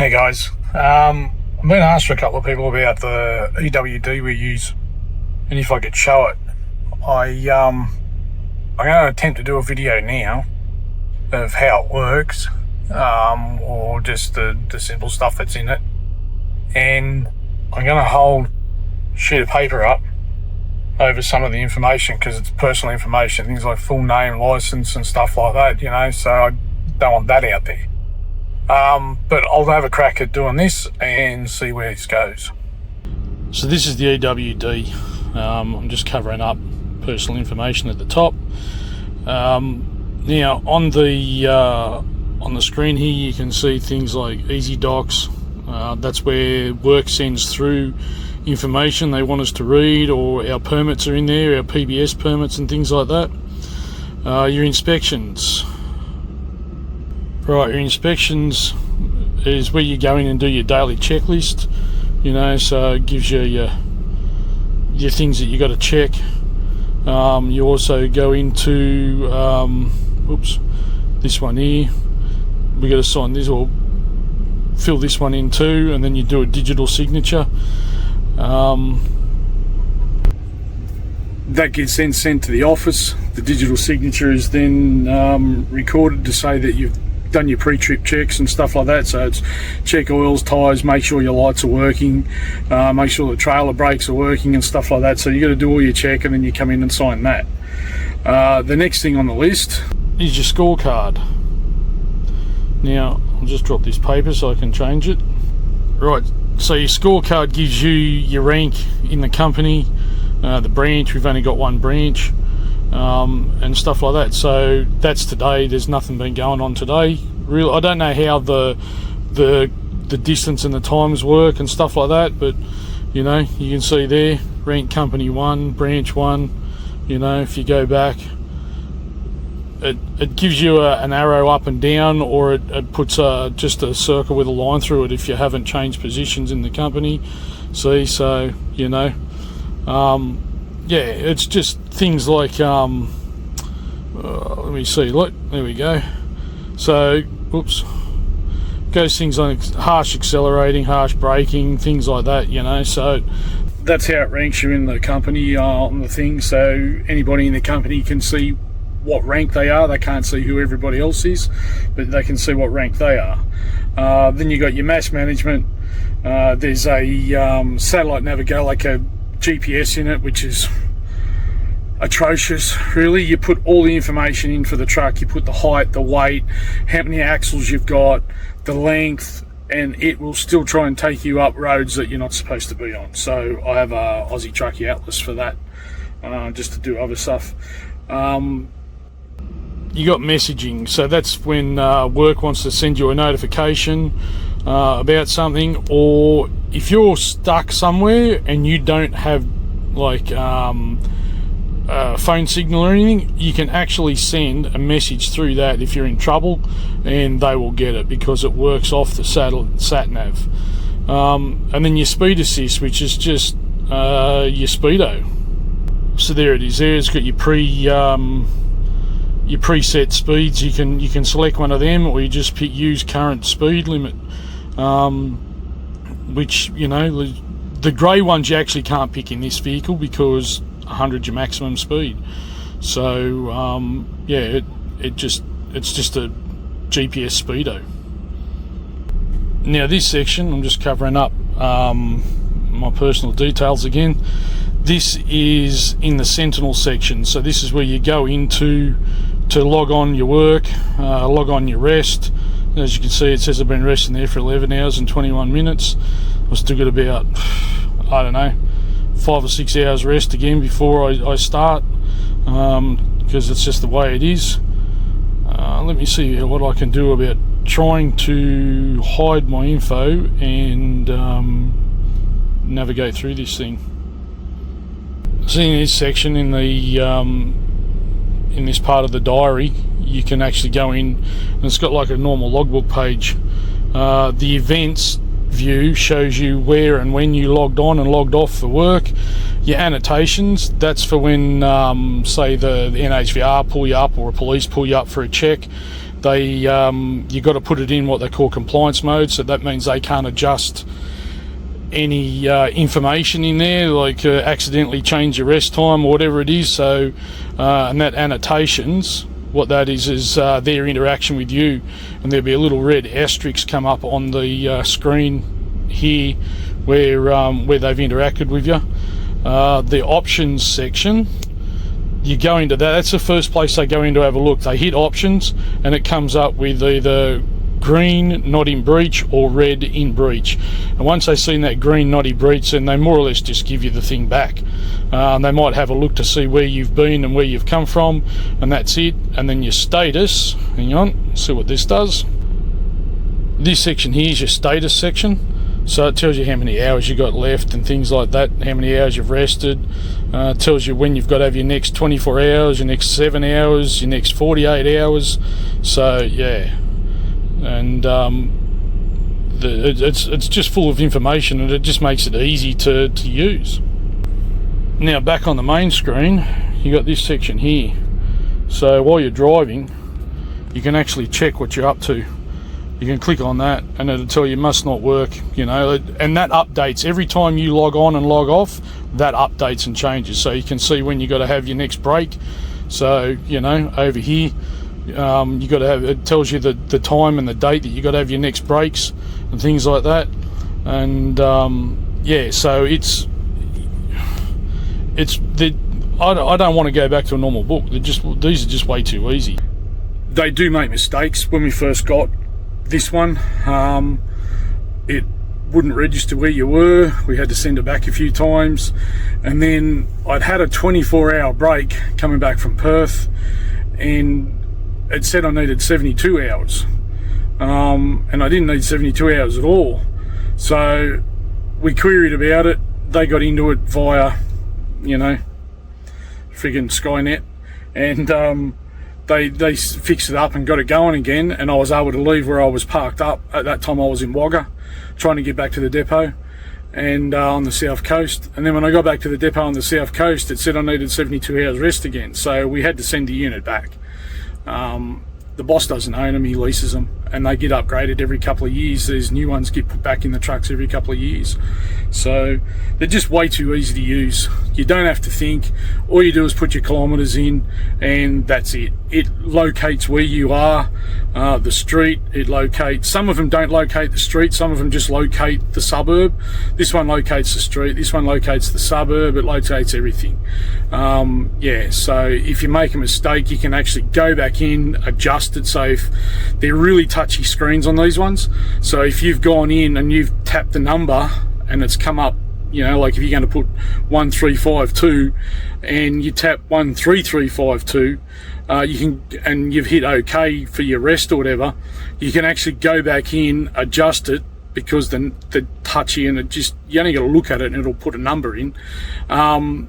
Hey guys, I've been asked a couple of people about the EWD we use and if I could show it. I'm going to attempt to do a video now of how it works, or just the simple stuff that's in it. And I'm going to hold a sheet of paper up over some of the information because it's personal information, things like full name, license and stuff like that, you know, so I don't want that out there. But I'll have a crack at doing this and see where this goes. So this is the EWD. I'm just covering up personal information at the top. Now on the screen here you can see things like Easy Docs. That's where work sends through information they want us to read, or our permits are in there, our PBS permits and things like that. Your inspections. Right, your inspections is where you go in and do your daily checklist, you know, so it gives you your things that you got to check. You also go into this one here, we got to sign this or fill this one in too, and then you do a digital signature. That gets then sent to the office. The digital signature is then recorded to say that you've done your pre-trip checks and stuff like that. So it's check oils, tyres, make sure your lights are working, make sure the trailer brakes are working and stuff like that. So you got to do all your check and then you come in and sign that. The next thing on the list is your scorecard. Now I'll just drop this paper so I can change it. Right, so your scorecard gives you your rank in the company, the branch. We've only got one branch, and stuff like that. So that's today. There's nothing been going on today. Really, I don't know how the distance and the times work and stuff like that, but you know, you can see there, rank company 1, branch 1. You know, if you go back, it gives you an arrow up and down, or it puts just a circle with a line through it if you haven't changed positions in the company. See, so you know, yeah, it's just things like let me see, look, there we go. So goes things like harsh accelerating, harsh braking, things like that, you know. So that's how it ranks you in the company on the thing, so anybody in the company can see what rank they are. They can't see who everybody else is, but they can see what rank they are. Then you got your mass management. There's a satellite navigator, like a GPS in it, which is atrocious really. You put all the information in for the truck, you put the height, the weight, how many axles you've got, the length, and it will still try and take you up roads that you're not supposed to be on. So I have a Aussie Truckie Atlas for that, just to do other stuff. You got messaging, so that's when work wants to send you a notification about something, or if you're stuck somewhere and you don't have like phone signal or anything, you can actually send a message through that if you're in trouble, and they will get it because it works off the sat nav. And then your speed assist, which is just your speedo. So there it is. There it's got your preset speeds. You can select one of them, or you just pick use current speed limit, which, you know, the grey ones you actually can't pick in this vehicle because 100 your maximum speed. So yeah, it's just a GPS speedo. Now this section, I'm just covering up my personal details again. This is in the Sentinel section, so this is where you go into to log on your work, log on your rest. As you can see, it says I've been resting there for 11 hours and 21 minutes. I've still got about, I don't know, 5 or 6 hours rest again before I start, because it's just the way it is. Let me see what I can do about trying to hide my info and navigate through this thing. Seeing this section in the in this part of the diary, you can actually go in and it's got like a normal logbook page. The events view shows you where and when you logged on and logged off for work. Your annotations, that's for when say the NHVR pull you up or police pull you up for a check. they you got to put it in what they call compliance mode. So that means they can't adjust any information in there, like accidentally change your rest time or whatever it is. So and that annotations, what that is their interaction with you, and there'll be a little red asterisk come up on the screen here where they've interacted with you. The options section, you go into that. That's the first place they go in to have a look. They hit options and it comes up with either green, not in breach, or red, in breach. And once they've seen that green, not in breach, then they more or less just give you the thing back. They might have a look to see where you've been and where you've come from, and that's it. And then your status, hang on, see what this does. This section here is your status section. So it tells you how many hours you got left and things like that, how many hours you've rested. It tells you when you've got to have your next 24 hours, your next 7 hours, your next 48 hours. So yeah, and it's just full of information, and it just makes it easy to use. Now back on the main screen, you got this section here. So while you're driving, you can actually check what you're up to. You can click on that and it'll tell you must not work, you know, and that updates every time you log on and log off. That updates and changes, so you can see when you got to have your next break. So you know, over here you got to have, it tells you the time and the date that you got to have your next breaks and things like that. And yeah, so I don't want to go back to a normal book. These are just way too easy. They do make mistakes. When we first got this one, it wouldn't register where you were. We had to send it back a few times, and then I'd had a 24-hour break coming back from Perth, and it said I needed 72 hours, and I didn't need 72 hours at all. So we queried about it. They got into it via, you know, friggin' Skynet, and they fixed it up and got it going again, and I was able to leave where I was parked up. At that time I was in Wagga, trying to get back to the depot, and on the south coast. And then when I got back to the depot on the south coast, it said I needed 72 hours rest again, so we had to send the unit back. The boss doesn't own them, he leases them, and they get upgraded every couple of years. These new ones get put back in the trucks every couple of years. So they're just way too easy to use. You don't have to think. All you do is put your kilometres in, and that's it. It locates where you are, the street. It locates, some of them don't locate the street, some of them just locate the suburb. This one locates the street, this one locates the suburb, it locates everything. Yeah, so if you make a mistake, you can actually go back in, adjust it. So if they're really touchy screens on these ones, so if you've gone in and you've tapped the number and it's come up, you know, like if you're going to put 1352 and you tap 13352, you can, and you've hit OK for your rest or whatever, you can actually go back in, adjust it, because the touchy, and it just, you only got to look at it and it'll put a number in, and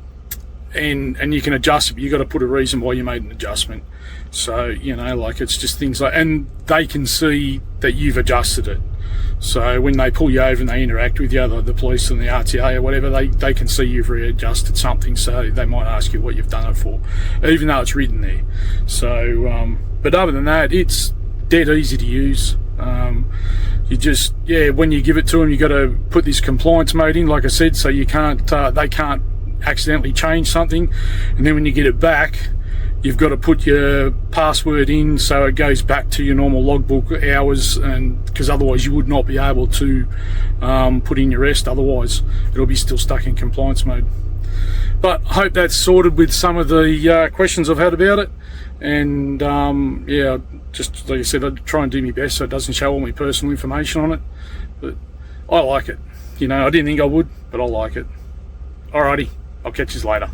you can adjust it, but you got to put a reason why you made an adjustment. So, you know, like, it's just things like, and they can see that you've adjusted it. So when they pull you over and they interact with you, the police and the RTA or whatever, they can see you've readjusted something, so they might ask you what you've done it for, even though it's written there. So, but other than that, it's dead easy to use. You just, yeah, when you give it to them, you got to put this compliance mode in, like I said, so you can't, they can't accidentally change something. And then when you get it back, you've got to put your password in so it goes back to your normal logbook hours, and because otherwise you would not be able to put in your rest. Otherwise it'll be still stuck in compliance mode. But I hope that's sorted with some of the questions I've had about it. And yeah, just like I said, I'd try and do my best so it doesn't show all my personal information on it. But I like it. You know, I didn't think I would, but I like it. Alrighty, I'll catch you later.